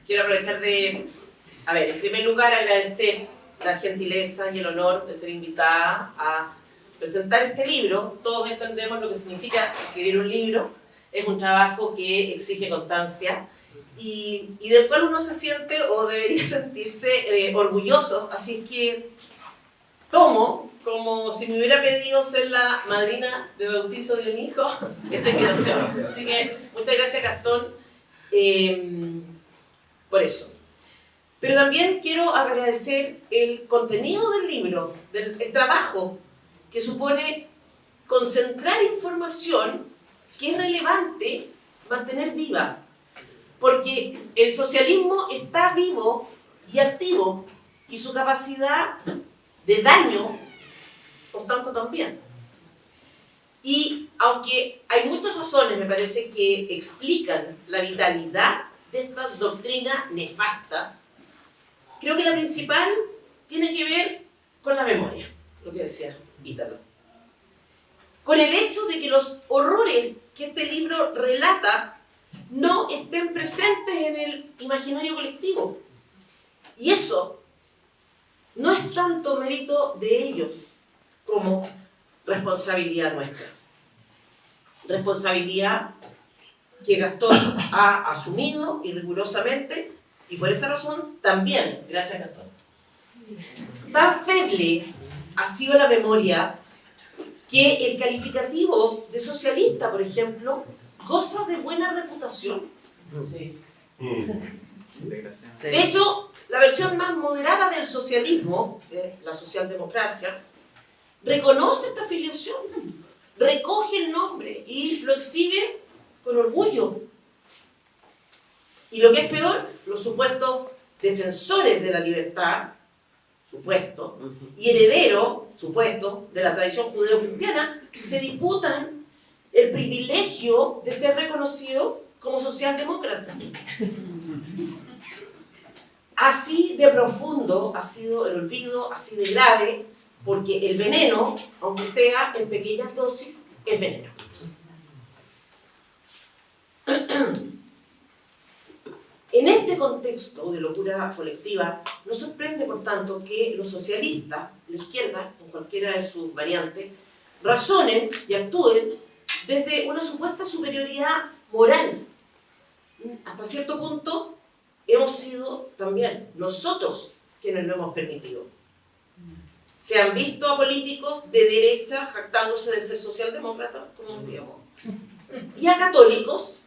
Quiero aprovechar de, en primer lugar, agradecer la gentileza y el honor de ser invitada a presentar este libro. Todos entendemos lo que significa escribir un libro. Es un trabajo que exige constancia y del cual uno se siente o debería sentirse orgulloso. Así es que tomo como si me hubiera pedido ser la madrina de bautizo de un hijo esta invitación. Así que muchas gracias, Gastón, por eso. Pero también quiero agradecer el contenido del libro, el trabajo que supone concentrar información que es relevante mantener viva. Porque el socialismo está vivo y activo y su capacidad de daño, por tanto, también. Y aunque hay muchas razones, me parece, que explican la vitalidad de esta doctrina nefasta, creo que la principal tiene que ver con la memoria, lo que decía Ítalo. Con el hecho de que los horrores que este libro relata no estén presentes en el imaginario colectivo. Y eso no es tanto mérito de ellos como responsabilidad nuestra. Responsabilidad que Gastón ha asumido y rigurosamente, y por esa razón también, gracias Gastón, tan feble ha sido la memoria que el calificativo de socialista, por ejemplo, goza de buena reputación. Sí. De hecho, la versión más moderada del socialismo, la socialdemocracia, reconoce esta afiliación, recoge el nombre y lo exhibe con orgullo. Y lo que es peor, los supuestos defensores de la libertad, supuesto, y herederos, supuesto, de la tradición judeo-cristiana, se disputan el privilegio de ser reconocido como socialdemócrata. Así de profundo ha sido el olvido, así de grave, porque el veneno, aunque sea en pequeñas dosis, es veneno. En este contexto de locura colectiva, nos sorprende, por tanto, que los socialistas, la izquierda, en cualquiera de sus variantes, razonen y actúen desde una supuesta superioridad moral. Hasta cierto punto, hemos sido también nosotros quienes lo hemos permitido. Se han visto a políticos de derecha jactándose de ser socialdemócratas, como decíamos, y a católicos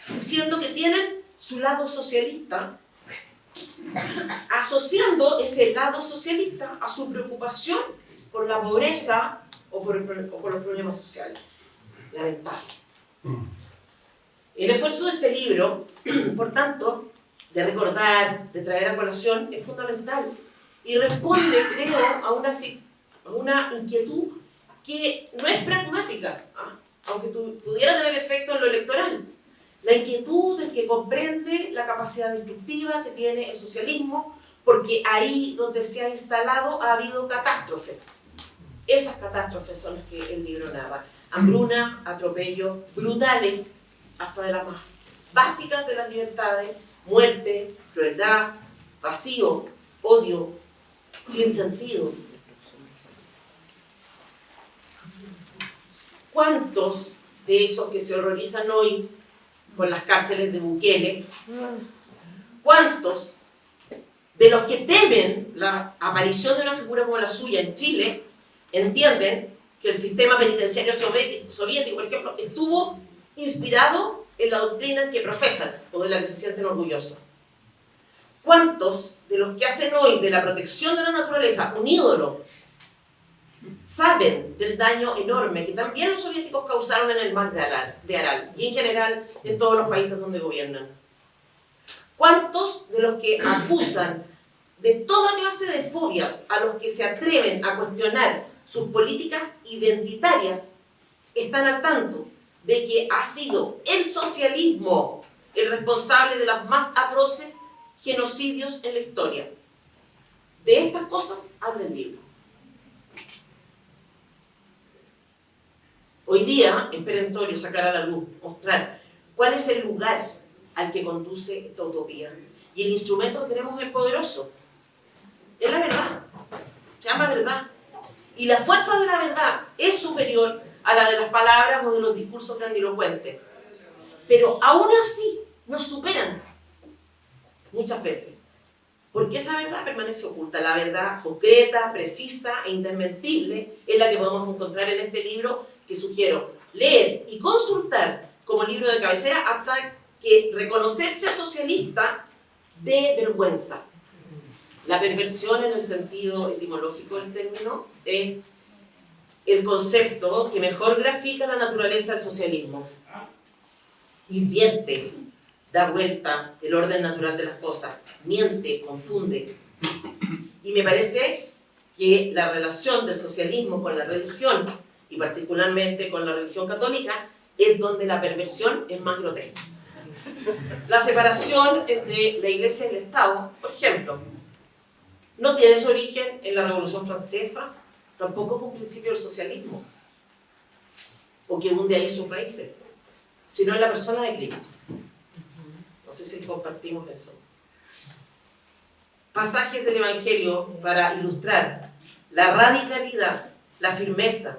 diciendo que tienen su lado socialista, asociando ese lado socialista a su preocupación por la pobreza o por los problemas sociales. Lamentable. El esfuerzo de este libro, por tanto, de recordar, de traer a colación, es fundamental y responde, creo, a una inquietud que no es pragmática, aunque pudiera tener efecto en lo electoral. La inquietud del que comprende la capacidad destructiva que tiene el socialismo, porque ahí donde se ha instalado ha habido catástrofes. Esas catástrofes son las que el libro narra. Hambruna, atropellos brutales, hasta de las más básicas de las libertades, muerte, crueldad, vacío, odio, sin sentido. ¿Cuántos de esos que se horrorizan hoy con las cárceles de Bukele, cuántos de los que temen la aparición de una figura como la suya en Chile entienden que el sistema penitenciario soviético, por ejemplo, estuvo inspirado en la doctrina que profesan o de la que se sienten orgullosos? ¿Cuántos de los que hacen hoy de la protección de la naturaleza un ídolo saben del daño enorme que también los soviéticos causaron en el mar de Aral y en general en todos los países donde gobiernan? ¿Cuántos de los que acusan de toda clase de fobias a los que se atreven a cuestionar sus políticas identitarias están al tanto de que ha sido el socialismo el responsable de los más atroces genocidios en la historia? De estas cosas habla el libro. Hoy día es perentorio sacar a la luz, mostrar cuál es el lugar al que conduce esta utopía. Y el instrumento que tenemos es poderoso. Es la verdad. Se llama verdad. Y la fuerza de la verdad es superior a la de las palabras o de los discursos grandilocuentes. Pero aún así nos superan muchas veces. Porque esa verdad permanece oculta. La verdad concreta, precisa e indesmentible es la que podemos encontrar en este libro, que sugiero leer y consultar como libro de cabecera hasta que reconocerse socialista de vergüenza. La perversión en el sentido etimológico del término es el concepto que mejor grafica la naturaleza del socialismo. Invierte, da vuelta el orden natural de las cosas, miente, confunde. Y me parece que la relación del socialismo con la religión, y particularmente con la religión católica, es donde la perversión es más grotesca. La separación entre la Iglesia y el Estado, por ejemplo, no tiene su origen en la Revolución Francesa, tampoco es un principio del socialismo, o que hunde ahí sus raíces, sino en la persona de Cristo. No sé si compartimos eso. Pasajes del Evangelio para ilustrar la radicalidad, la firmeza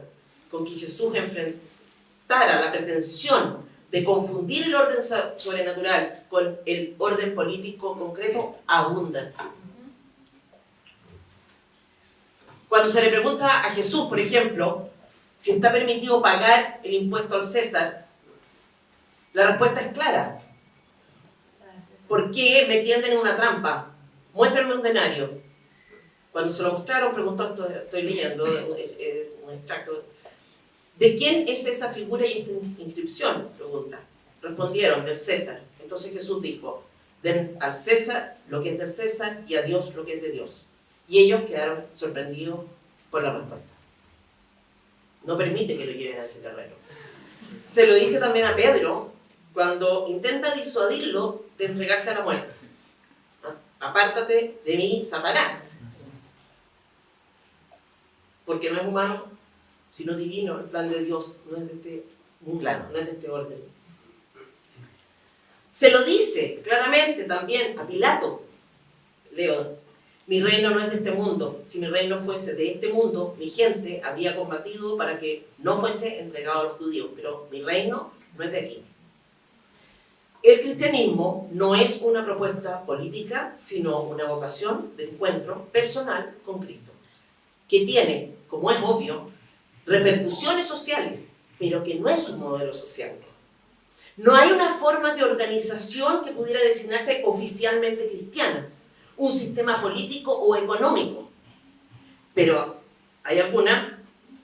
con que Jesús enfrentara la pretensión de confundir el orden sobrenatural con el orden político concreto abundan. Cuando se le pregunta a Jesús, por ejemplo, si está permitido pagar el impuesto al César, la respuesta es clara. ¿Por qué me tienden en una trampa? Muéstrenme un denario. Cuando se lo mostraron, preguntó, estoy leyendo un extracto, ¿de quién es esa figura y esta inscripción? Pregunta. Respondieron, del César. Entonces Jesús dijo, den al César lo que es del César y a Dios lo que es de Dios. Y ellos quedaron sorprendidos por la respuesta. No permite que lo lleven a ese terreno. Se lo dice también a Pedro cuando intenta disuadirlo de entregarse a la muerte. Apártate de mí, Satanás. Porque no es humano, sino divino. El plan de Dios no es de este plano, no es de este orden. Se lo dice claramente también a Pilato. Leo, mi reino no es de este mundo. Si mi reino fuese de este mundo, mi gente habría combatido para que no fuese entregado a los judíos. Pero mi reino no es de aquí. El cristianismo no es una propuesta política, sino una vocación de encuentro personal con Cristo, que tiene, como es obvio, repercusiones sociales, pero que no es un modelo social. No hay una forma de organización que pudiera designarse oficialmente cristiana, un sistema político o económico, pero hay algunas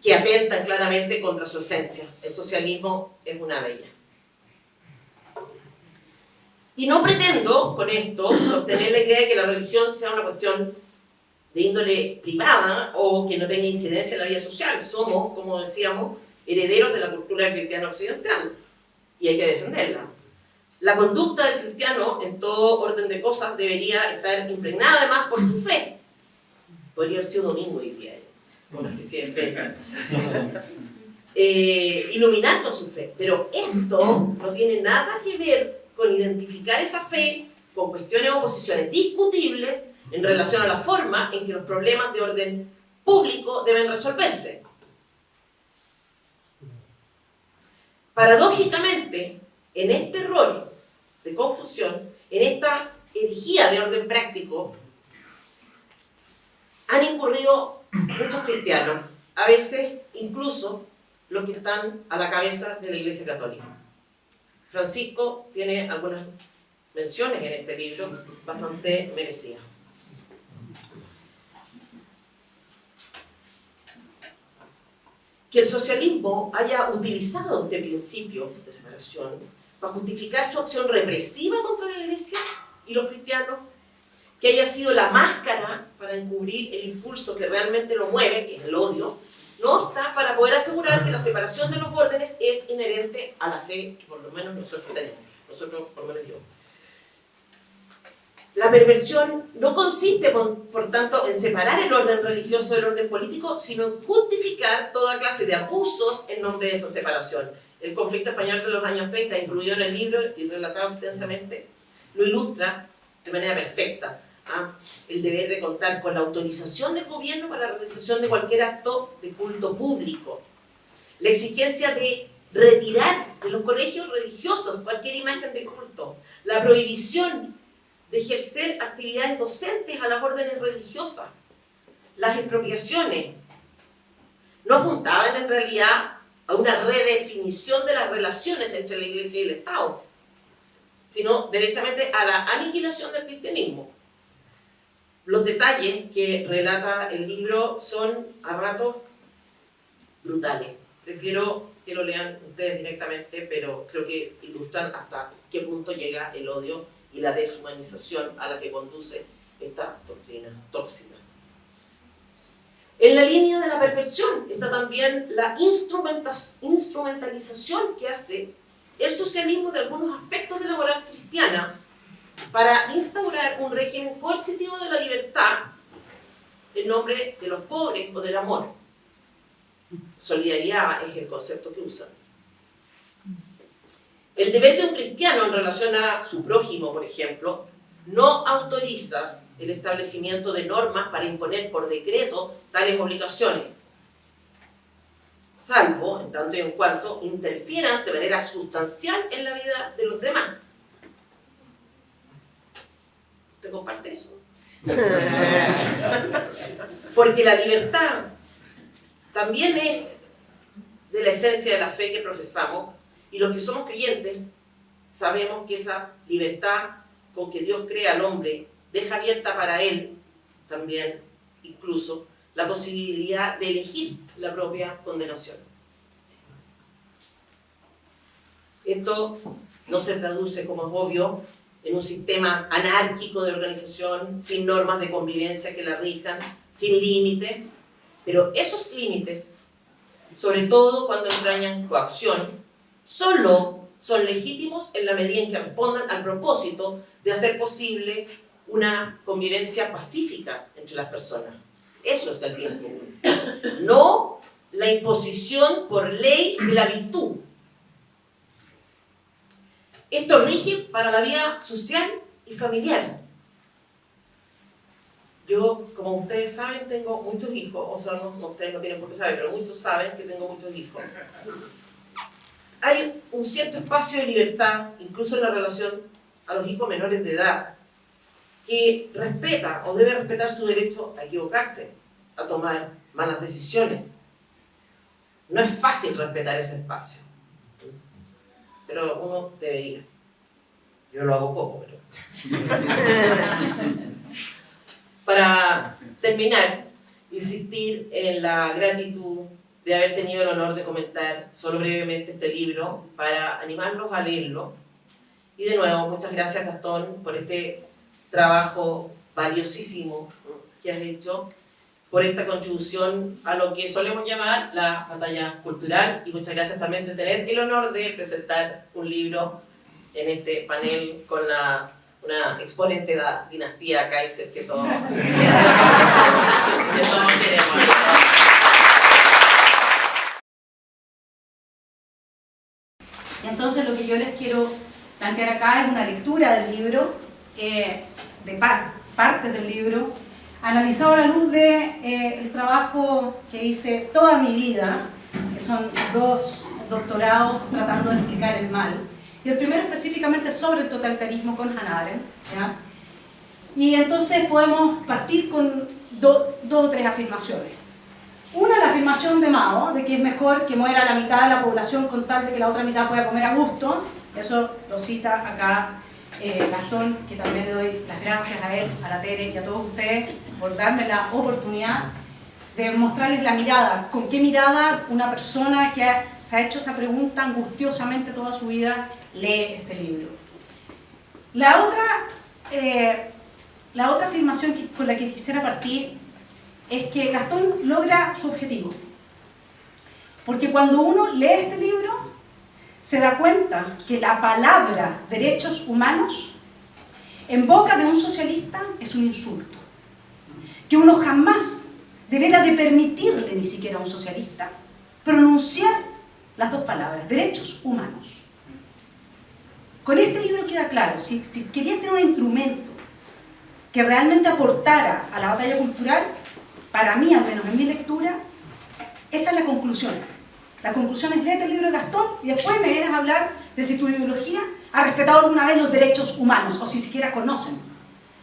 que atentan claramente contra su esencia. El socialismo es una de ellas. Y no pretendo con esto sostener la idea de que la religión sea una cuestión de índole privada o que no tenga incidencia en la vida social. Somos, como decíamos, herederos de la cultura cristiana occidental y hay que defenderla. La conducta del cristiano, en todo orden de cosas, debería estar impregnada además por su fe. Podría haber sido domingo hoy día, una especie de fe. Iluminar su fe. Pero esto no tiene nada que ver con identificar esa fe con cuestiones o posiciones discutibles en relación a la forma en que los problemas de orden público deben resolverse. Paradójicamente, en este error de confusión, en esta herejía de orden práctico, han incurrido muchos cristianos, a veces incluso los que están a la cabeza de la Iglesia Católica. Francisco tiene algunas menciones en este libro bastante merecidas. Que el socialismo haya utilizado este principio de separación para justificar su acción represiva contra la Iglesia y los cristianos, que haya sido la máscara para encubrir el impulso que realmente lo mueve, que es el odio, no está para poder asegurar que la separación de los órdenes es inherente a la fe que por lo menos nosotros tenemos. Nosotros, por lo menos yo. La perversión no consiste, por tanto, en separar el orden religioso del orden político, sino en justificar toda clase de abusos en nombre de esa separación. El conflicto español de los años 30, incluido en el libro y relatado extensamente, lo ilustra de manera perfecta. El deber de contar con la autorización del gobierno para la realización de cualquier acto de culto público. La exigencia de retirar de los colegios religiosos cualquier imagen de culto. La prohibición de ejercer actividades docentes a las órdenes religiosas. Las expropiaciones no apuntaban en realidad a una redefinición de las relaciones entre la Iglesia y el Estado, sino derechamente a la aniquilación del cristianismo. Los detalles que relata el libro son a ratos brutales. Prefiero que lo lean ustedes directamente, pero creo que ilustran hasta qué punto llega el odio y la deshumanización a la que conduce esta doctrina tóxica. En la línea de la perversión está también la instrumentalización que hace el socialismo de algunos aspectos de la moral cristiana para instaurar un régimen coercitivo de la libertad en nombre de los pobres o del amor. Solidaridad es el concepto que usan. El deber de un cristiano en relación a su prójimo, por ejemplo, no autoriza el establecimiento de normas para imponer por decreto tales obligaciones, salvo en tanto y en cuanto interfieran de manera sustancial en la vida de los demás. ¿Te comparte eso? Porque la libertad también es de la esencia de la fe que profesamos, y los que somos creyentes sabemos que esa libertad con que Dios crea al hombre deja abierta para él también, incluso, la posibilidad de elegir la propia condenación. Esto no se traduce, como es obvio, en un sistema anárquico de organización, sin normas de convivencia que la rijan, sin límites, pero esos límites, sobre todo cuando entrañan coacción, solo son legítimos en la medida en que respondan al propósito de hacer posible una convivencia pacífica entre las personas. Eso es el bien común. No la imposición por ley de la virtud. Esto rige para la vida social y familiar. Yo, como ustedes saben, tengo muchos hijos, o sea, ustedes no tienen por qué saber, pero muchos saben que tengo muchos hijos. Hay un cierto espacio de libertad, incluso en la relación a los hijos menores de edad, que respeta o debe respetar su derecho a equivocarse, a tomar malas decisiones. No es fácil respetar ese espacio, pero uno debería. Yo lo hago poco, pero... Para terminar, insistir en la gratitud de haber tenido el honor de comentar solo brevemente este libro para animarlos a leerlo. Y de nuevo, muchas gracias, Gastón, por este trabajo valiosísimo que has hecho, por esta contribución a lo que solemos llamar la batalla cultural, y muchas gracias también de tener el honor de presentar un libro en este panel con una exponente de la dinastía Kaiser que todos queremos. Y entonces lo que yo les quiero plantear acá es una lectura del libro, de partes del libro, analizado a la luz de el trabajo que hice toda mi vida, que son 2 doctorados tratando de explicar el mal, y el primero específicamente sobre el totalitarismo con Hannah Arendt, ¿ya? Y entonces podemos partir con 2 o 3 afirmaciones. Una, la afirmación de Mao, de que es mejor que muera la mitad de la población con tal de que la otra mitad pueda comer a gusto, Eso lo cita acá Gastón, que también le doy las gracias a él, a la Tere y a todos ustedes por darme la oportunidad de mostrarles la mirada, con qué mirada una persona que se ha hecho esa pregunta angustiosamente toda su vida lee este libro. La otra afirmación con la que quisiera partir es que Gastón logra su objetivo. Porque cuando uno lee este libro, se da cuenta que la palabra derechos humanos en boca de un socialista es un insulto. Que uno jamás debería de permitirle ni siquiera a un socialista pronunciar las dos palabras, derechos humanos. Con este libro queda claro, si querías tener un instrumento que realmente aportara a la batalla cultural, para mí, al menos en mi lectura, esa es la conclusión. La conclusión es: léete el libro de Gastón y después me vienes a hablar de si tu ideología ha respetado alguna vez los derechos humanos, o si siquiera conocen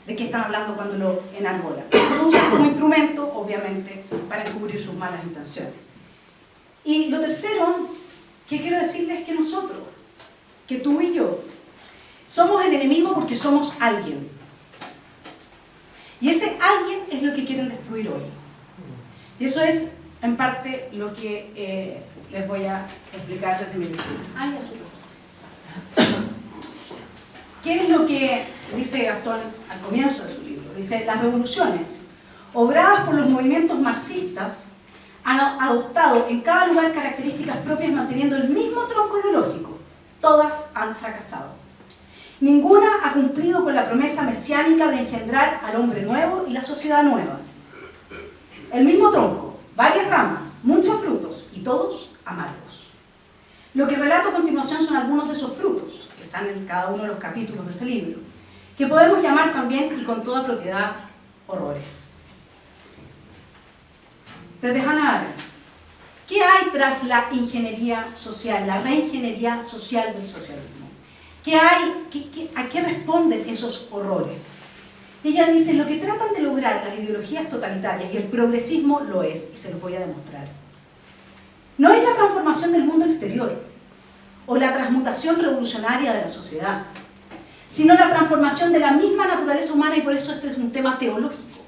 de qué están hablando cuando lo enarbolan. Lo usan como instrumento, obviamente, para encubrir sus malas intenciones. Y lo tercero que quiero decirles es que nosotros, que tú y yo, somos el enemigo porque somos alguien. Y ese alguien es lo que quieren destruir hoy. Y eso es, en parte, lo que les voy a explicar desde mi lectura. ¿Qué es lo que dice Gastón al comienzo de su libro? Dice: las revoluciones, obradas por los movimientos marxistas, han adoptado en cada lugar características propias manteniendo el mismo tronco ideológico. Todas han fracasado. Ninguna ha cumplido con la promesa mesiánica de engendrar al hombre nuevo y la sociedad nueva. El mismo tronco, varias ramas, muchos frutos y todos amargos. Lo que relato a continuación son algunos de esos frutos, que están en cada uno de los capítulos de este libro, que podemos llamar también, y con toda propiedad, horrores. Desde Hannah Arendt, ¿qué hay tras la ingeniería social, la reingeniería social del socialismo? ¿Qué hay? ¿A qué responden esos horrores? Ella dice: lo que tratan de lograr las ideologías totalitarias, y el progresismo lo es, y se lo voy a demostrar, no es la transformación del mundo exterior o la transmutación revolucionaria de la sociedad, sino la transformación de la misma naturaleza humana, y por eso este es un tema teológico,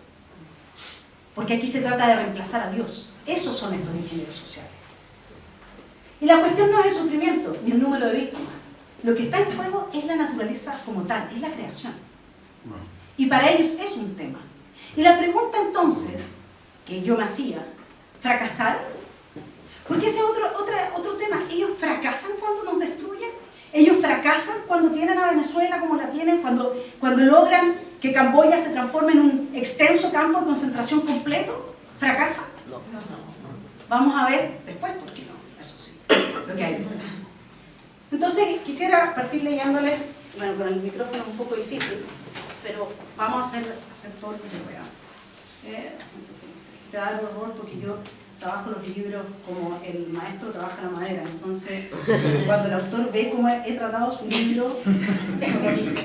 porque aquí se trata de reemplazar a Dios. Esos son estos ingenieros sociales. Y la cuestión no es el sufrimiento ni el número de víctimas. Lo que está en juego es la naturaleza como tal, es la creación. Y para ellos es un tema. Y la pregunta entonces, que yo me hacía: ¿fracasar? Porque ese es otro tema. Ellos fracasan cuando nos destruyen. Ellos fracasan cuando tienen a Venezuela como la tienen, cuando logran que Camboya se transforme en un extenso campo de concentración completo. ¿Fracasan? No. Vamos a ver después por qué no. Eso sí, lo que hay detrás. Entonces quisiera partir leyéndoles, bueno, con el micrófono es un poco difícil, pero vamos a hacer todo lo que se pueda. Te da el horror porque yo trabajo los libros como el maestro trabaja la madera, entonces cuando el autor ve cómo he tratado su libro, se horroriza.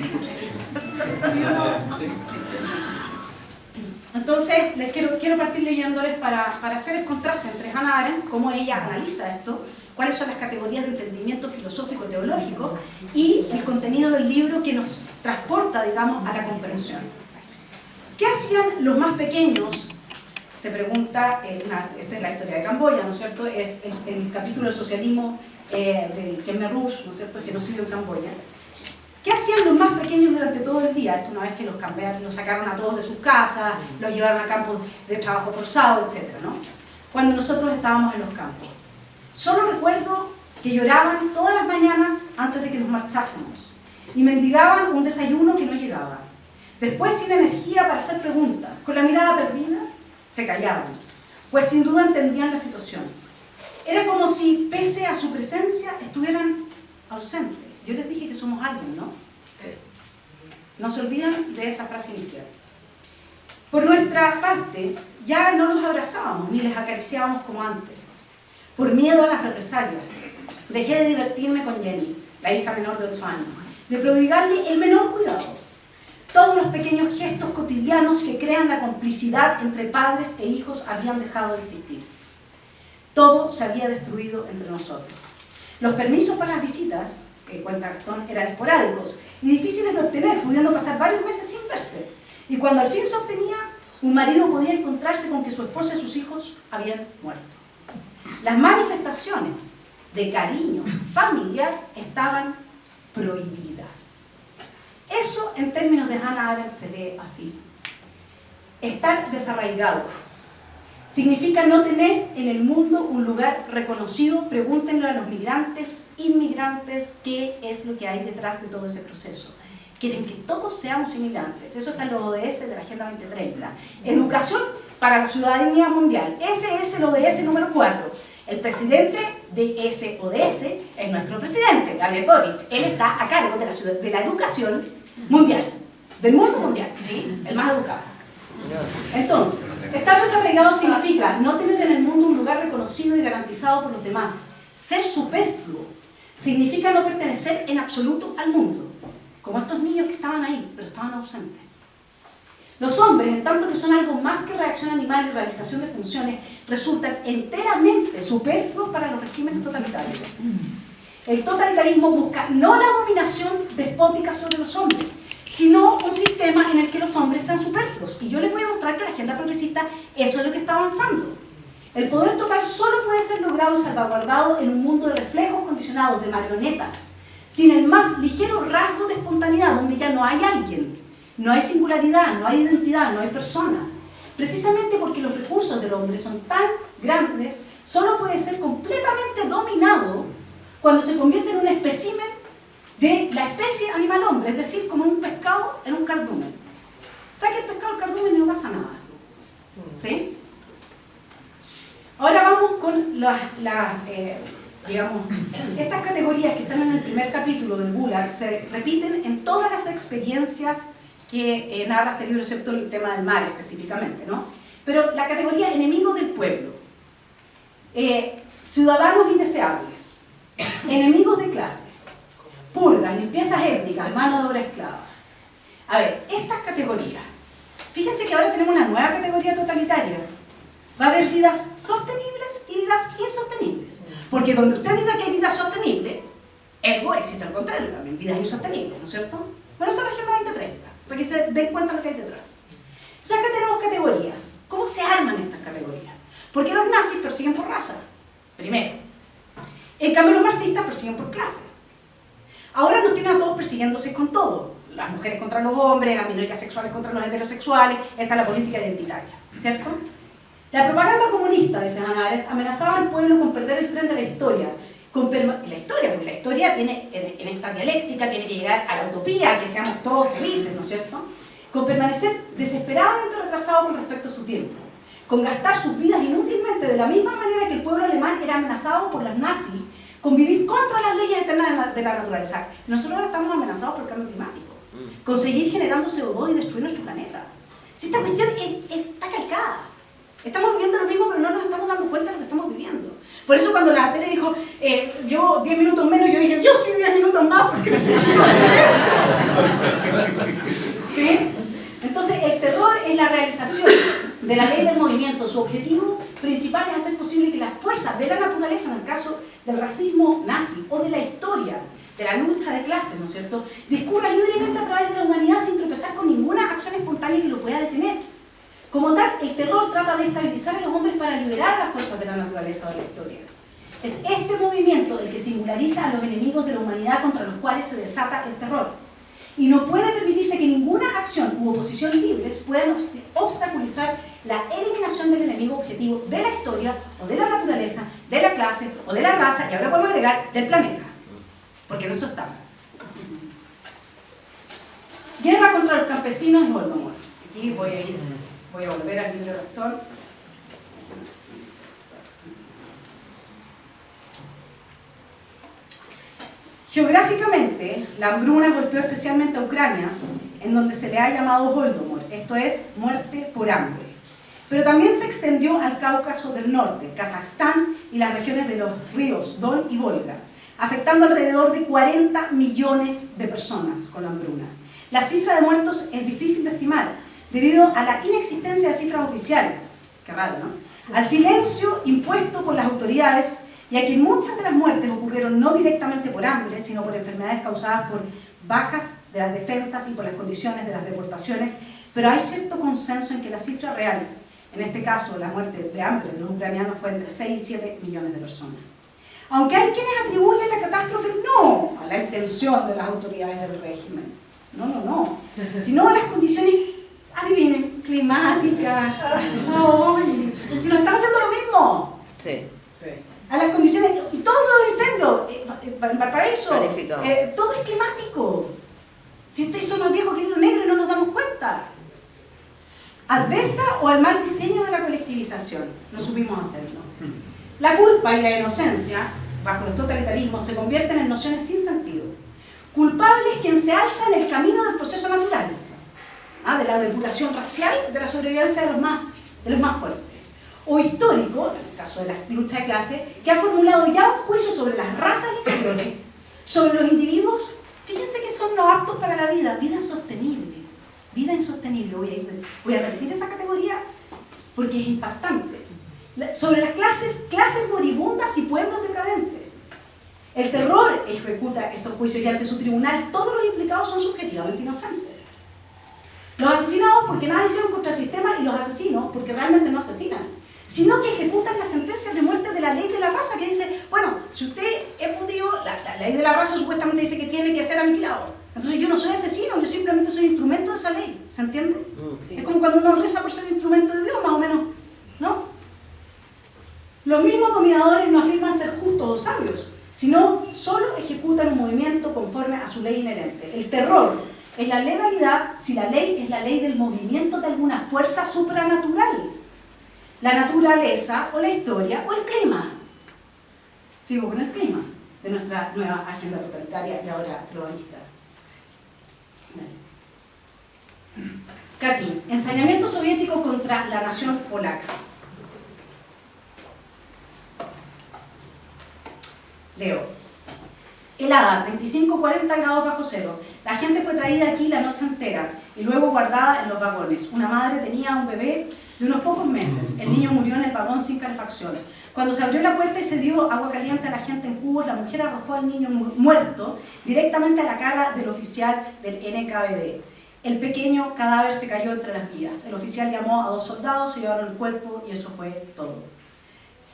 Entonces les quiero partir leyéndoles para hacer el contraste entre Hannah Arendt, cómo ella analiza esto, cuáles son las categorías de entendimiento filosófico-teológico y el contenido del libro que nos transporta, digamos, a la comprensión. ¿Qué hacían los más pequeños? Se pregunta, esta es la historia de Camboya, ¿no es cierto? Es el capítulo del socialismo del Khmer Rouge, ¿no es cierto? El genocidio en Camboya. ¿Qué hacían los más pequeños durante todo el día? Esto una vez que los sacaron a todos de sus casas, los llevaron a campos de trabajo forzado, etc., ¿no? Cuando nosotros estábamos en los campos. Solo recuerdo que lloraban todas las mañanas antes de que nos marchásemos y mendigaban un desayuno que no llegaba. Después, sin energía para hacer preguntas, con la mirada perdida, se callaban, pues sin duda entendían la situación. Era como si, pese a su presencia, estuvieran ausentes. Yo les dije que somos alguien, ¿no? Sí. No se olvidan de esa frase inicial. Por nuestra parte, ya no los abrazábamos ni les acariciábamos como antes. Por miedo a las represalias, dejé de divertirme con Jenny, la hija menor de 8 años, de prodigarle el menor cuidado. Todos los pequeños gestos cotidianos que crean la complicidad entre padres e hijos habían dejado de existir. Todo se había destruido entre nosotros. Los permisos para las visitas cuenta Gastón, eran esporádicos y difíciles de obtener, pudiendo pasar varios meses sin verse. Y cuando al fin se obtenía, un marido podía encontrarse con que su esposa y sus hijos habían muerto. Las manifestaciones de cariño familiar estaban prohibidas. Eso, en términos de Hannah Arendt, se lee así. Estar desarraigado significa no tener en el mundo un lugar reconocido. Pregúntenle a los migrantes, inmigrantes, qué es lo que hay detrás de todo ese proceso. Quieren que todos seamos inmigrantes. Eso está en los ODS de la Agenda 2030. Educación para la ciudadanía mundial. Ese es el ODS número 4. El presidente de ese ODS es nuestro presidente, Gabriel Boric. Él está a cargo de la educación mundial, del mundo mundial, ¿sí? El más educado. Entonces, estar desarraigado significa no tener en el mundo un lugar reconocido y garantizado por los demás. Ser superfluo significa no pertenecer en absoluto al mundo, como estos niños que estaban ahí, pero estaban ausentes. Los hombres, en tanto que son algo más que reacción animal y realización de funciones, resultan enteramente superfluos para los regímenes totalitarios. El totalitarismo busca no la dominación despótica sobre los hombres, sino un sistema en el que los hombres sean superfluos. Y yo les voy a mostrar que la agenda progresista eso es lo que está avanzando. El poder total solo puede ser logrado y salvaguardado en un mundo de reflejos condicionados, de marionetas, sin el más ligero rasgo de espontaneidad, donde ya no hay alguien, no hay singularidad, no hay identidad, no hay persona. Precisamente porque los recursos del hombre son tan grandes, solo puede ser completamente dominado cuando se convierte en un espécimen de la especie animal-hombre, es decir, como un pescado en un cardumen. Saque el pescado del cardumen y no pasa nada. ¿Sí? Ahora vamos con digamos, estas categorías que están en el primer capítulo del Gulag se repiten en todas las experiencias que narra este libro, excepto el tema del mar específicamente, ¿no? Pero la categoría enemigo del pueblo, ciudadanos indeseables, enemigos de clase, purgas, limpiezas étnicas, mano de obra esclava. A ver, estas categorías, fíjense que ahora tenemos una nueva categoría totalitaria. Va a haber vidas sostenibles y vidas insostenibles. Porque donde usted diga que hay vida sostenible, ergo existe al contrario también, vidas insostenibles, ¿no es cierto? Bueno, eso es la Agenda 2030, para que se den cuenta de lo que hay detrás. Entonces acá tenemos categorías. ¿Cómo se arman estas categorías? ¿Por qué los nazis persiguen por raza? Primero. En cambio los marxistas persiguen por clase. Ahora nos tienen a todos persiguiéndose con todo. Las mujeres contra los hombres, las minorías sexuales contra los heterosexuales, esta es la política identitaria, ¿cierto? La propaganda comunista, dice Hannah Arendt, amenazaba al pueblo con perder el tren de la historia. Porque la historia tiene, en esta dialéctica, tiene que llegar a la utopía, que seamos todos felices, ¿no es cierto? Con permanecer desesperadamente retrasado con respecto a su tiempo. Con gastar sus vidas inútilmente, de la misma manera que el pueblo alemán era amenazado por las nazis, con vivir contra las leyes eternas de la naturaleza. Nosotros ahora estamos amenazados por el cambio climático. Con seguir generando CO2 y destruir nuestro planeta. Si esta cuestión está calcada. Estamos viviendo lo mismo, pero no nos estamos dando cuenta de lo que estamos viviendo. Por eso cuando la tele dijo, yo 10 minutos menos, yo dije, yo sí 10 minutos más, porque necesito hacer esto. ¿Sí? Entonces, el terror es la realización de la ley del movimiento. Su objetivo principal es hacer posible que las fuerzas de la naturaleza, en el caso del racismo nazi, o de la historia, de la lucha de clases, ¿no es cierto?, discurra libremente a través de la humanidad sin tropezar con ninguna acción espontánea que lo pueda detener. Como tal, el terror trata de estabilizar a los hombres para liberar las fuerzas de la naturaleza o de la historia. Es este movimiento el que singulariza a los enemigos de la humanidad contra los cuales se desata el terror. Y no puede permitirse que ninguna acción u oposición libres puedan obstaculizar la eliminación del enemigo objetivo de la historia o de la naturaleza, de la clase o de la raza, y ahora podemos agregar del planeta. Porque en eso estamos. Guerra contra los campesinos y Holodomor. Aquí voy a volver al libro de Gastón. Geográficamente, la hambruna golpeó especialmente a Ucrania, en donde se le ha llamado Holodomor, esto es, muerte por hambre. Pero también se extendió al Cáucaso del Norte, Kazajstán y las regiones de los ríos Don y Volga, afectando alrededor de 40 millones de personas con la hambruna. La cifra de muertos es difícil de estimar, debido a la inexistencia de cifras oficiales, qué raro, ¿no?, al silencio impuesto por las autoridades ya que muchas de las muertes ocurrieron no directamente por hambre, sino por enfermedades causadas por bajas de las defensas y por las condiciones de las deportaciones, pero hay cierto consenso en que la cifra real, en este caso la muerte de hambre de los ucranianos, fue entre 6 y 7 millones de personas. Aunque hay quienes atribuyen la catástrofe no a la intención de las autoridades del régimen, no, sino a las condiciones, adivinen, climáticas, si nos están haciendo lo mismo. Sí. A las condiciones, y todos los incendios, en Valparaíso, todo es climático. Si esto no es viejo querido negro y no nos damos cuenta. Adversa o al mal diseño de la colectivización, no supimos hacerlo. La culpa y la inocencia, bajo los totalitarismos, se convierten en nociones sin sentido. Culpable es quien se alza en el camino del proceso natural, de la depuración racial, de la sobrevivencia de los más fuertes. O histórico, en el caso de la lucha de clase, que ha formulado ya un juicio sobre las razas inferiores, sobre los individuos, fíjense que son no aptos para la vida, vida sostenible, vida insostenible. Voy a repetir esa categoría porque es impactante. Sobre las clases moribundas y pueblos decadentes. El terror ejecuta estos juicios y ante su tribunal todos los implicados son subjetivamente inocentes. Los asesinados porque nada hicieron contra el sistema y los asesinos porque realmente no asesinan, sino que ejecutan las sentencias de muerte de la ley de la raza, que dice, bueno, si usted es judío, la ley de la raza supuestamente dice que tiene que ser aniquilado. Entonces yo no soy asesino, yo simplemente soy instrumento de esa ley, ¿se entiende? Sí. Es como cuando uno reza por ser instrumento de Dios, más o menos, ¿no? Los mismos dominadores no afirman ser justos o sabios, sino solo ejecutan un movimiento conforme a su ley inherente. El terror es la legalidad si la ley es la ley del movimiento de alguna fuerza supranatural. La naturaleza, o la historia, o el clima. Sigo con el clima de nuestra nueva agenda totalitaria y ahora globalista. Katyn, ensañamiento soviético contra la nación polaca. Leo. Helada, 35-40 grados bajo cero. La gente fue traída aquí la noche entera y luego guardada en los vagones. Una madre tenía un bebé de unos pocos meses. El niño murió en el vagón sin calefacción. Cuando se abrió la puerta y se dio agua caliente a la gente en cubos, la mujer arrojó al niño muerto directamente a la cara del oficial del NKVD. El pequeño cadáver se cayó entre las vías. El oficial llamó a 2 soldados, se llevaron el cuerpo y eso fue todo.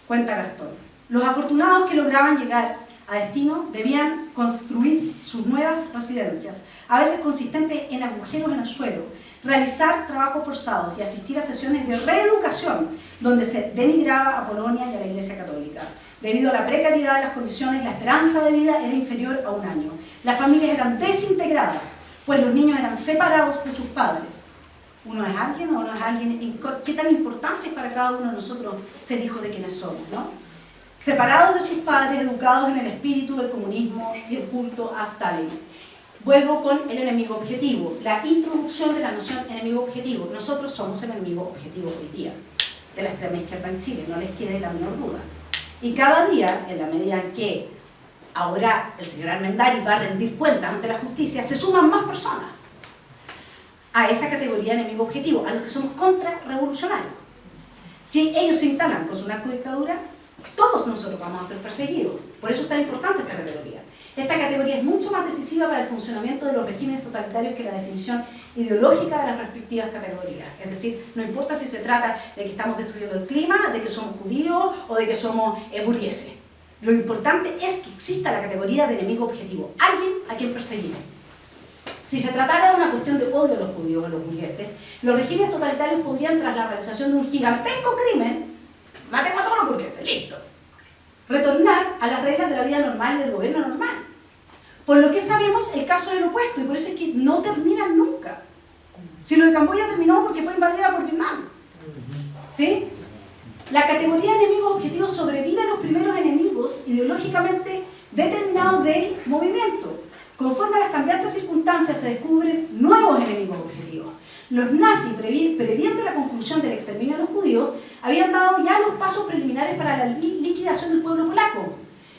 Cuenta Gastón. Los afortunados que lograban llegar a destino debían construir sus nuevas residencias, a veces consistentes en agujeros en el suelo, realizar trabajos forzados y asistir a sesiones de reeducación donde se denigraba a Polonia y a la Iglesia Católica. Debido a la precariedad de las condiciones, la esperanza de vida era inferior a 1 año. Las familias eran desintegradas, pues los niños eran separados de sus padres. ¿Uno es alguien o no es alguien? ¿Qué tan importante es para cada uno de nosotros ser hijo de quienes somos, no? Separados de sus padres, educados en el espíritu del comunismo y el culto a Stalin. Vuelvo con el enemigo objetivo, la introducción de la noción enemigo objetivo. Nosotros somos el enemigo objetivo hoy día, de la extrema izquierda en Chile, no les quede la menor duda. Y cada día, en la medida en que ahora el señor Armendáriz va a rendir cuentas ante la justicia, se suman más personas a esa categoría de enemigo objetivo, a los que somos contrarrevolucionarios. Si ellos se instalan con su narcodictadura, todos nosotros vamos a ser perseguidos. Por eso es tan importante esta categoría. Esta categoría es mucho más decisiva para el funcionamiento de los regímenes totalitarios que la definición ideológica de las respectivas categorías. Es decir, no importa si se trata de que estamos destruyendo el clima, de que somos judíos o de que somos burgueses. Lo importante es que exista la categoría de enemigo objetivo, alguien a quien perseguir. Si se tratara de una cuestión de odio a los judíos o a los burgueses, los regímenes totalitarios podrían, tras la realización de un gigantesco crimen, matemos a todos los burgueses, listo. Retornar a las reglas de la vida normal y del gobierno normal. Por lo que sabemos, el caso es el opuesto, y por eso es que no terminan nunca. Si lo de Camboya terminó porque fue invadida por Vietnam. ¿Sí? La categoría de enemigos objetivos sobrevive a los primeros enemigos ideológicamente determinados del movimiento. Conforme a las cambiantes circunstancias se descubren nuevos enemigos objetivos. Los nazis, previendo la conclusión del exterminio de los judíos, habían dado ya los pasos preliminares para la liquidación del pueblo polaco,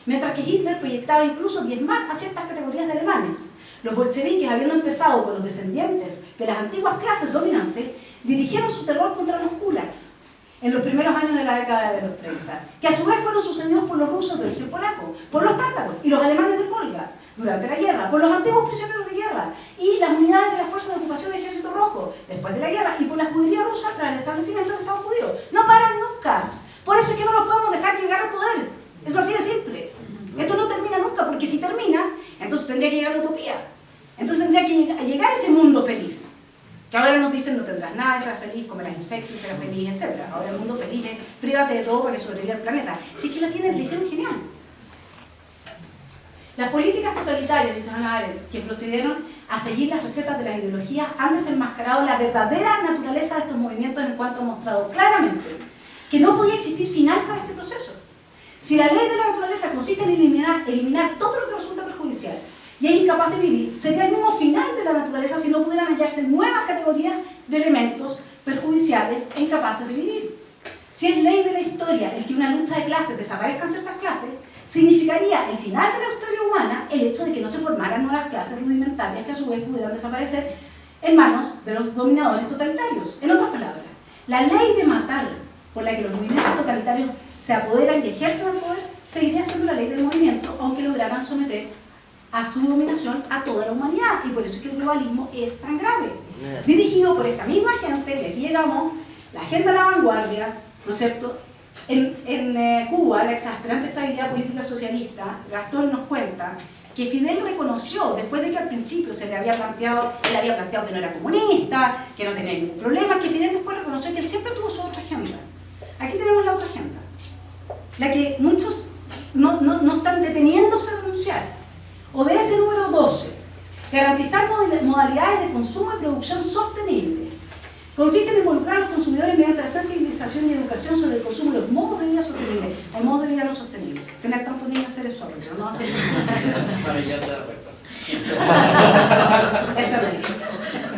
mientras que Hitler proyectaba incluso diezmar a ciertas categorías de alemanes. Los bolcheviques, habiendo empezado con los descendientes de las antiguas clases dominantes, dirigieron su terror contra los kulaks. en los primeros años de la década de los 30, que a su vez fueron sucedidos por los rusos de origen polaco, por los tátaros y los alemanes del Volga durante la guerra, por los antiguos prisioneros de guerra y las unidades de las fuerzas de ocupación del Ejército Rojo después de la guerra y por la judería rusa tras el establecimiento del Estado judío. No paran nunca. Por eso es que no los podemos dejar llegar al poder. Es así de simple. Esto no termina nunca, porque si termina, entonces tendría que llegar a la utopía. Entonces tendría que llegar a ese mundo feliz. Que ahora nos dicen no tendrás nada, serás feliz, comerás insectos, serás feliz, etc. Ahora el mundo feliz es prívate de todo para que sobreviva el planeta. Si es que la tienen, le hicieron genial. Las políticas totalitarias, dice Hannah Arendt, que procedieron a seguir las recetas de las ideologías, han desenmascarado la verdadera naturaleza de estos movimientos en cuanto ha mostrado claramente que no podía existir final para este proceso. Si la ley de la naturaleza consiste en eliminar todo lo que resulta perjudicial y es incapaz de vivir, sería el mismo final de la naturaleza si no pudieran hallarse nuevas categorías de elementos perjudiciales e incapaces de vivir. Si es ley de la historia el que una lucha de clases desaparezcan ciertas clases, significaría el final de la historia humana el hecho de que no se formaran nuevas clases rudimentarias que a su vez pudieran desaparecer en manos de los dominadores totalitarios. En otras palabras, la ley de matar por la que los movimientos totalitarios se apoderan y ejercen el poder seguiría siendo la ley del movimiento, aunque lograran someter a su dominación a toda la humanidad. Y por eso es que el globalismo es tan grave. Dirigido por esta misma gente, y aquí llegamos, la agenda de la vanguardia, ¿no es cierto? En Cuba, la exasperante estabilidad política socialista, Gastón nos cuenta que Fidel reconoció, después de que al principio él había planteado que no era comunista, que no tenía ningún problema, que Fidel después reconoció que él siempre tuvo su otra agenda. Aquí tenemos la otra agenda, la que muchos no están deteniéndose a denunciar. ODS número 12, garantizar modalidades de consumo y producción sostenible. Consiste en involucrar a los consumidores mediante la sensibilización y educación sobre el consumo de los modos de vida sostenibles. Hay modos de vida no sostenibles. Tener tantos niños es solo, pero no va a ser Bueno, ya te da cuenta.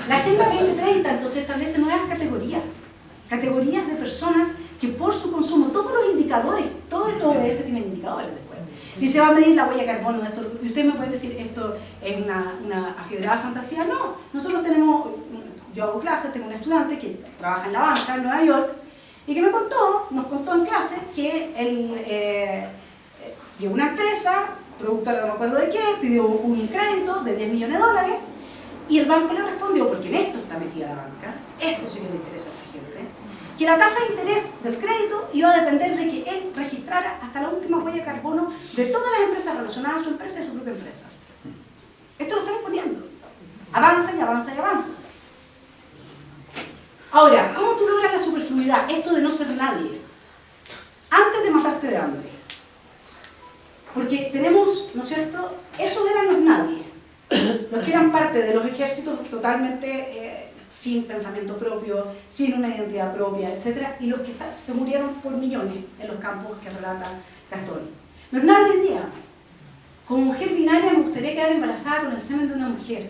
La Agenda 2030 entonces establece nuevas categorías de personas que por su consumo, todos los indicadores, todo esto ODS tiene indicadores después. Y se va a medir la huella de carbono de esto. Y usted me puede decir, ¿esto es una afiebrada fantasía? No, nosotros tenemos, yo hago clases, tengo un estudiante que trabaja en la banca en Nueva York y que nos contó en clase que él llegó una empresa, productora no me acuerdo de qué, pidió un crédito de $10 millones y el banco le respondió, porque en esto está metida la banca, esto sí que le interesa a esa gente, que la tasa de interés del crédito iba a depender de que él registrara hasta la última huella de carbono de todas las empresas relacionadas a su empresa y a su propia empresa. Esto lo están imponiendo. Avanza y avanza y avanza. Ahora, ¿cómo tú logras la superfluidad? Esto de no ser nadie. Antes de matarte de hambre. Porque tenemos, ¿no es cierto? Esos eran los nadie. Los que eran parte de los ejércitos totalmente sin pensamiento propio, sin una identidad propia, etc. Y los que se murieron por millones en los campos que relata Gastón. Los nadie hoy día. Como mujer binaria me gustaría quedar embarazada con el semen de una mujer.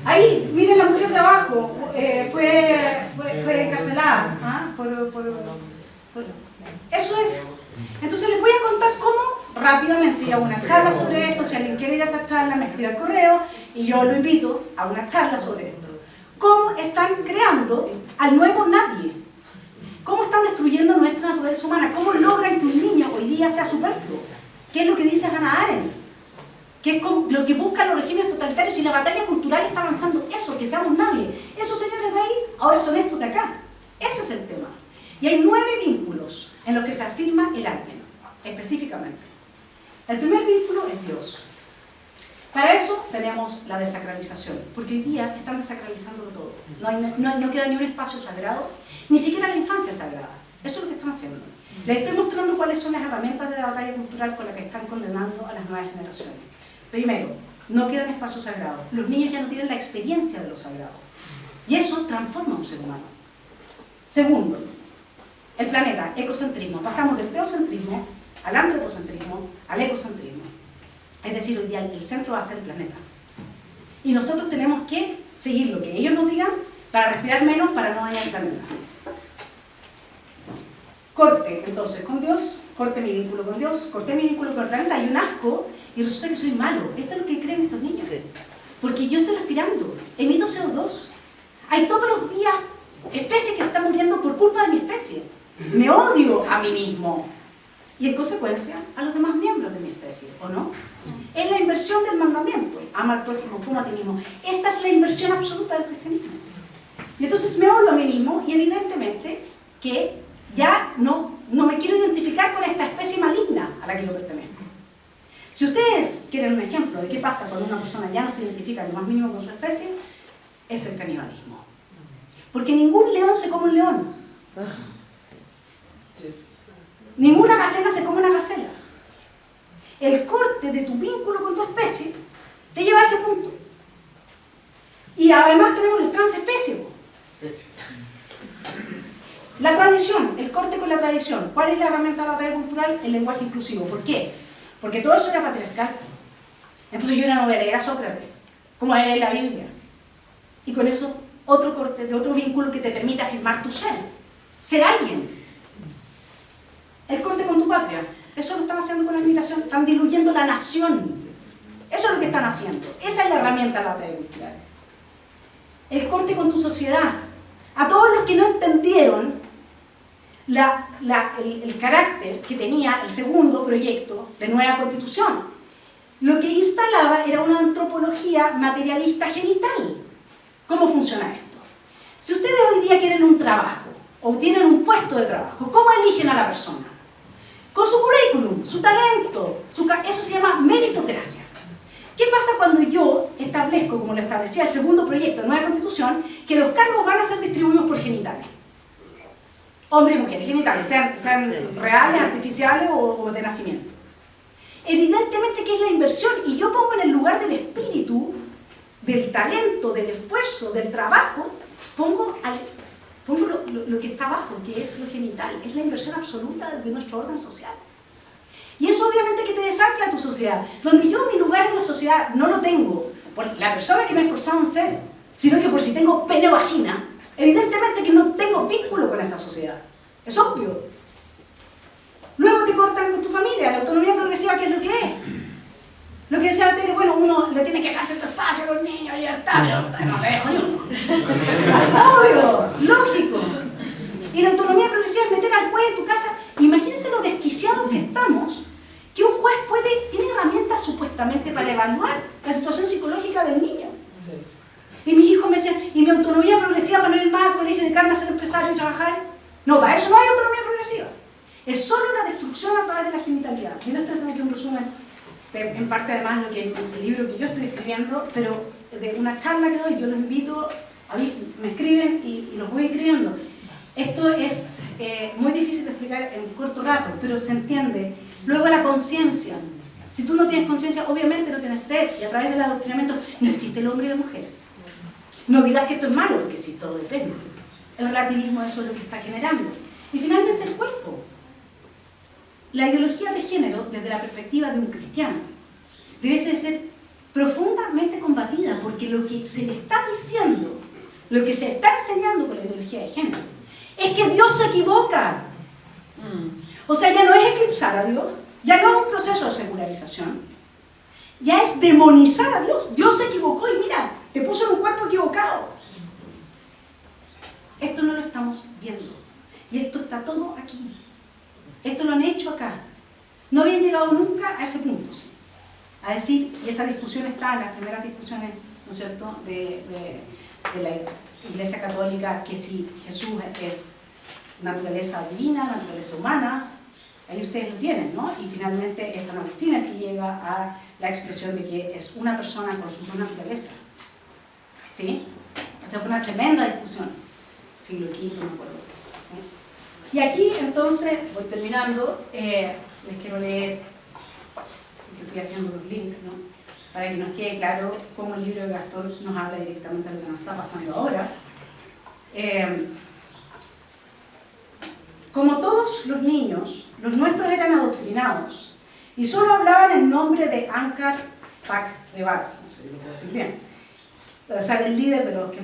Ahí, miren la mujer de abajo, fue encarcelada. ¿Ah? Eso es. Entonces les voy a contar cómo rápidamente, y hago una charla sobre esto. Si alguien quiere ir a esa charla, me escribe al correo y yo lo invito a una charla sobre esto. ¿Cómo están creando al nuevo nadie? ¿Cómo están destruyendo nuestra naturaleza humana? ¿Cómo logran que un niño hoy día sea superfluo? ¿Qué es lo que dice Hannah Arendt? ¿Qué es lo que buscan los regímenes totalitarios? Y la batalla cultural está avanzando eso, que seamos nadie. Esos señores de ahí ahora son estos de acá. Ese es el tema. Y hay 9 vínculos en los que se afirma el almen, específicamente. El primer vínculo es Dios. Para eso tenemos la desacralización, porque hoy día están desacralizándolo todo. No queda ni un espacio sagrado, ni siquiera la infancia es sagrada. Eso es lo que están haciendo. Les estoy mostrando cuáles son las herramientas de la batalla cultural con las que están condenando a las nuevas generaciones. Primero, no quedan espacios sagrados. Los niños ya no tienen la experiencia de lo sagrado. Y eso transforma a un ser humano. Segundo, el planeta, ecocentrismo. Pasamos del teocentrismo al antropocentrismo, al ecocentrismo. Es decir, hoy día el centro va a ser el planeta. Y nosotros tenemos que seguir lo que ellos nos digan para respirar menos, para no dañar el planeta. Corte, entonces, con Dios, corte mi vínculo con Dios, corté mi vínculo con el planeta, hay un asco y resulta que soy malo. Esto es lo que creen estos niños. Sí. Porque yo estoy respirando, emito CO2. Hay todos los días especies que se están muriendo por culpa de mi especie. Me odio a mí mismo. Y en consecuencia, a los demás miembros de mi especie, ¿o no? Es la inversión del mandamiento. Ama al prójimo como a ti mismo. Esta es la inversión absoluta del cristianismo. Y entonces me odio a mí mismo y evidentemente que ya no me quiero identificar con esta especie maligna a la que yo pertenezco. Si ustedes quieren un ejemplo de qué pasa cuando una persona ya no se identifica en lo más mínimo con su especie, es el canibalismo. Porque ningún león se come un león. Ninguna gacela se come una gacela. El corte de tu vínculo con tu especie te lleva a ese punto. Y además tenemos los transespecies. La tradición, el corte con la tradición. ¿Cuál es la herramienta de la batalla cultural? El lenguaje inclusivo. ¿Por qué? Porque todo eso era patriarcal. Entonces yo no voy a leer a Sócrates, como voy a leer la Biblia. Y con eso, otro corte de otro vínculo que te permite afirmar tu ser alguien. El corte con tu patria. Eso lo están haciendo con la migración. Están diluyendo la nación. Eso es lo que están haciendo. Esa es la herramienta de la batalla cultural. El corte con tu sociedad. A todos los que no entendieron el carácter que tenía el segundo proyecto de nueva constitución, lo que instalaba era una antropología materialista genital. ¿Cómo funciona esto? Si ustedes hoy día quieren un trabajo o tienen un puesto de trabajo, ¿cómo eligen a la persona? Con su currículum, su talento, eso se llama meritocracia. ¿Qué pasa cuando yo establezco, como lo establecía el segundo proyecto de nueva constitución, que los cargos van a ser distribuidos por genitales? Hombres y mujeres, genitales, sean reales, artificiales o de nacimiento. Evidentemente que es la inversión, y yo pongo en el lugar del espíritu, del talento, del esfuerzo, del trabajo, pongo lo que está abajo, que es lo genital, es la inversión absoluta de nuestro orden social. Y eso obviamente que te desancla a tu sociedad, donde yo mi lugar en la sociedad no lo tengo por la persona que me he esforzado en ser, sino que por si tengo pene o vagina, evidentemente que no tengo vínculo con esa sociedad. Es obvio. Luego te cortan con tu familia, la autonomía progresiva, ¿qué es lo que es? Lo que decía Tere, bueno, uno le tiene que dejar cierto espacio a los niños, libertad, pero no le dejo ni uno. Obvio, lógico. Y la autonomía progresiva es meter al juez en tu casa. Imagínense lo desquiciados que estamos, que un juez tiene herramientas supuestamente para evaluar la situación psicológica del niño. Y mis hijos me decían, ¿y mi autonomía progresiva para no ir más al colegio, dedicarme a ser empresario y trabajar? No, para eso no hay autonomía progresiva. Es solo la destrucción a través de la genitalidad. Yo no estoy haciendo aquí un resumen, en parte además lo que el libro que yo estoy escribiendo, pero de una charla que doy, yo los invito, a mí me escriben y los voy escribiendo. Esto es muy difícil de explicar en corto rato, pero se entiende. Luego la conciencia. Si tú no tienes conciencia, obviamente no tienes ser, y a través del adoctrinamiento no existe el hombre y la mujer. No digas que esto es malo, porque sí, todo depende. El relativismo, eso es lo que está generando. Y finalmente el cuerpo. La ideología de género, desde la perspectiva de un cristiano, debe de ser profundamente combatida, porque lo que se le está diciendo, lo que se está enseñando con la ideología de género, es que Dios se equivoca. O sea, ya no es eclipsar a Dios, ya no es un proceso de secularización, ya es demonizar a Dios. Dios se equivocó y mira, te puso en un cuerpo equivocado. Esto no lo estamos viendo. Y esto está todo aquí. Esto lo han hecho acá. No habían llegado nunca a ese punto, ¿sí? A decir, y esa discusión está en las primeras discusiones, ¿no es cierto?, de la Iglesia Católica, que si Jesús es naturaleza divina, naturaleza humana, ahí ustedes lo tienen, ¿no? Y finalmente es San Agustín el que llega a la expresión de que es una persona con sus dos naturalezas. ¿Sí? Esa fue una tremenda discusión, siglo V, no me acuerdo. ¿Sí? Y aquí, entonces, voy terminando, les quiero leer, porque fui haciendo los links, ¿no?, para que nos quede claro cómo el libro de Gastón nos habla directamente de lo que nos está pasando ahora. Como todos los niños, los nuestros eran adoctrinados y solo hablaban en nombre de Ankar Pak-Devat, no sé si lo puedo decir bien, o sea, del líder de los que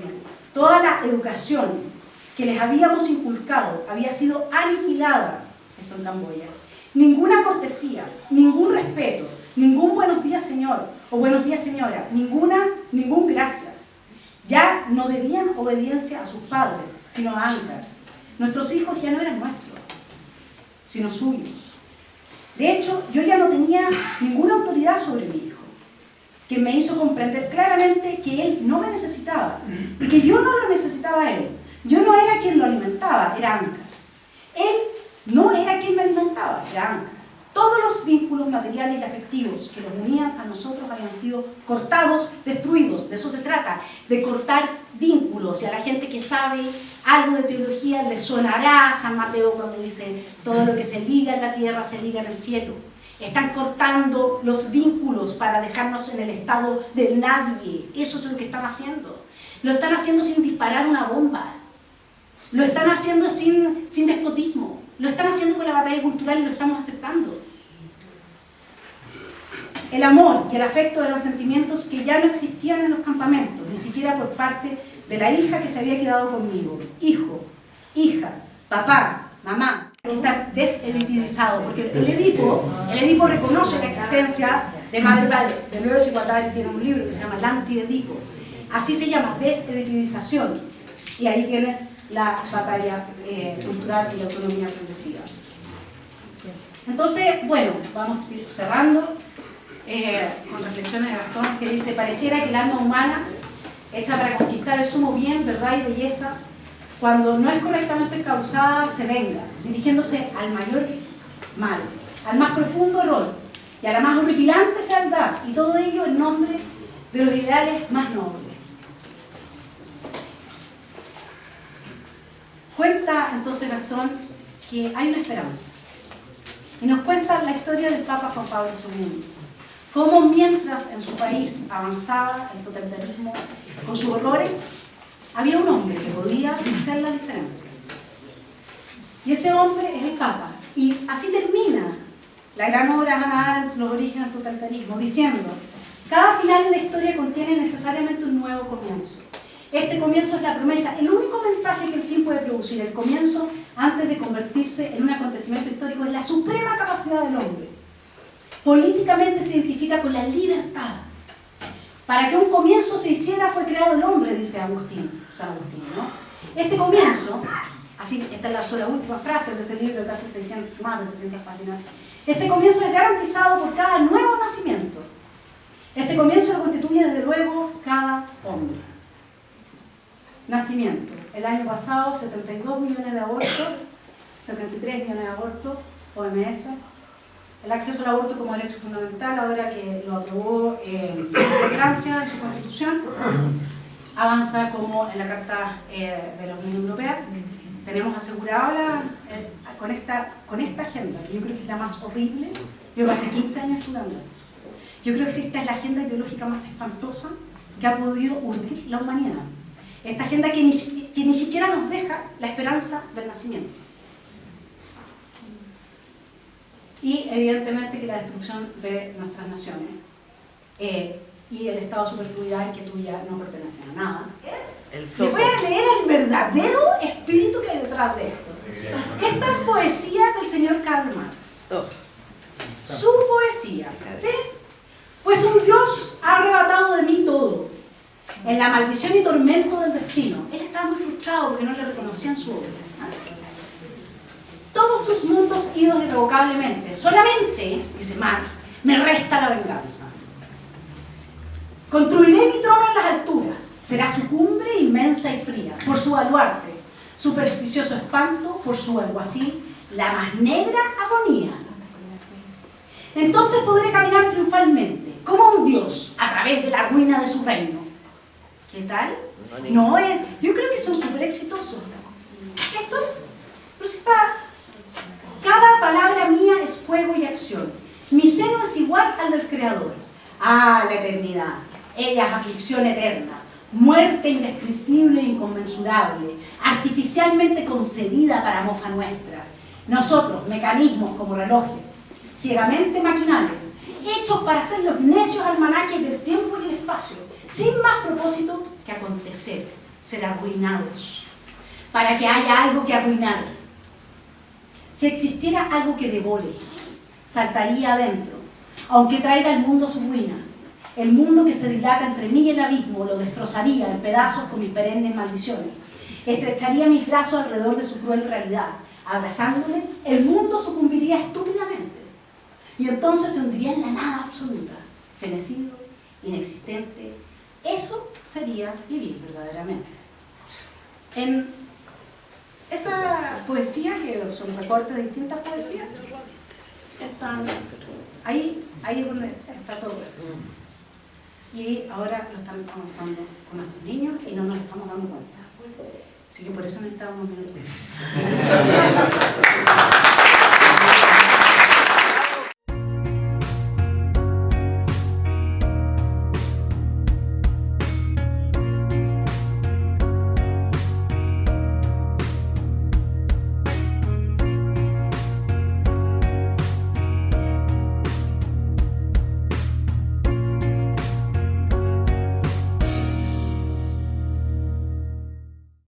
toda la educación que les habíamos inculcado había sido aniquilada, esto en Camboya. Ninguna cortesía, ningún respeto, ningún buenos días señor o buenos días señora, ningún gracias. Ya no debían obediencia a sus padres, sino a Ankar. Nuestros hijos ya no eran nuestros, sino suyos. De hecho, yo ya no tenía ninguna autoridad sobre mi hijo, que me hizo comprender claramente que él no me necesitaba y que yo no lo necesitaba a él. Yo no era quien lo alimentaba, era Ankar. Él no era quien me alimentaba, era Ankar. Todos los vínculos materiales y afectivos que los unían a nosotros habían sido cortados, destruidos. De eso se trata, de cortar vínculos. Y a la gente que sabe algo de teología le sonará San Mateo cuando dice todo lo que se liga en la tierra se liga en el cielo. Están cortando los vínculos para dejarnos en el estado del nadie. Eso es lo que están haciendo. Lo están haciendo sin disparar una bomba. Lo están haciendo sin despotismo. Lo están haciendo con la batalla cultural y lo estamos aceptando. El amor y el afecto eran sentimientos que ya no existían en los campamentos, ni siquiera por parte de la hija que se había quedado conmigo. Hijo, hija, papá, mamá. Está desedipirizado, porque el Edipo reconoce la existencia de madre y padre. Deleuze y Guattari tiene un libro que se llama El Anti-Edipo. Así se llama, desedipización. Y ahí tienes la batalla cultural y la autonomía progresiva. Entonces, bueno, vamos cerrando con reflexiones de Gastón, que dice: pareciera que el alma humana, hecha para conquistar el sumo bien, verdad y belleza, cuando no es correctamente encauzada, se venga, dirigiéndose al mayor mal, al más profundo error y a la más horripilante fealdad, y todo ello en nombre de los ideales más nobles. Cuenta entonces Gastón que hay una esperanza. Y nos cuenta la historia del Papa Juan Pablo II. Cómo mientras en su país avanzaba el totalitarismo con sus horrores, había un hombre que podía hacer la diferencia. Y ese hombre es el Papa. Y así termina la gran obra de Hannah Arendt, Los orígenes del totalitarismo, diciendo: cada final de la historia contiene necesariamente un nuevo comienzo. Este comienzo es la promesa, el único mensaje que el fin puede producir. El comienzo, antes de convertirse en un acontecimiento histórico, es la suprema capacidad del hombre. Políticamente se identifica con la libertad. Para que un comienzo se hiciera fue creado el hombre, dice San Agustín, ¿no? Este comienzo, así, esta es la última frase de ese libro de casi 600, más de 600 páginas, este comienzo es garantizado por cada nuevo nacimiento. Este comienzo lo constituye desde luego cada hombre. Nacimiento. El año pasado, 72 millones de abortos, 73 millones de abortos, OMS. El acceso al aborto como derecho fundamental, ahora que lo aprobó Francia en su constitución, avanza como en la Carta de la Unión Europea. Tenemos asegurado con esta agenda, que yo creo que es la más horrible. Yo hace 15 años estudiando esto. Yo creo que esta es la agenda ideológica más espantosa que ha podido urdir la humanidad. Esta agenda que ni siquiera nos deja la esperanza del nacimiento. Y evidentemente que la destrucción de nuestras naciones y el estado de superfluidad en que tú ya no perteneces a nada. Le voy a leer el verdadero espíritu que hay detrás de esto. Esta es poesía del señor Karl Marx. Su poesía, ¿sí? Pues un Dios ha arrebatado de mí todo, en la maldición y tormento del destino. Él estaba muy frustrado porque no le reconocían su obra. Todos sus mundos idos irrevocablemente. Solamente, dice Marx, me resta la venganza. Construiré mi trono en las alturas. Será su cumbre inmensa y fría, por su baluarte, supersticioso espanto, por su alguacil, la más negra agonía. Entonces podré caminar triunfalmente, como un dios, a través de la ruina de su reino. ¿Qué tal? No, yo creo que son súper exitosos. Esto es, pero si está, cada palabra mía es fuego y acción. Mi seno es igual al del Creador. Ah, la eternidad. Ella es aflicción eterna, muerte indescriptible e inconmensurable, artificialmente concebida para mofa nuestra. Nosotros, mecanismos como relojes, ciegamente maquinales, hechos para ser los necios almanaques del tiempo y el espacio, sin más propósito que acontecer, ser arruinados, para que haya algo que arruinar. Si existiera algo que devore, saltaría adentro, aunque traiga al mundo su ruina. El mundo que se dilata entre mí y el abismo lo destrozaría en pedazos con mis perennes maldiciones. Estrecharía mis brazos alrededor de su cruel realidad. Abrazándole, el mundo sucumbiría estúpidamente. Y entonces se hundiría en la nada absoluta, fenecido, inexistente. Eso sería vivir verdaderamente. En esa poesía, que son recortes de distintas poesías, están ahí es donde está todo esto. Y ahora lo están avanzando con nuestros niños y no nos estamos dando cuenta. Así que por eso necesitamos unos minutos.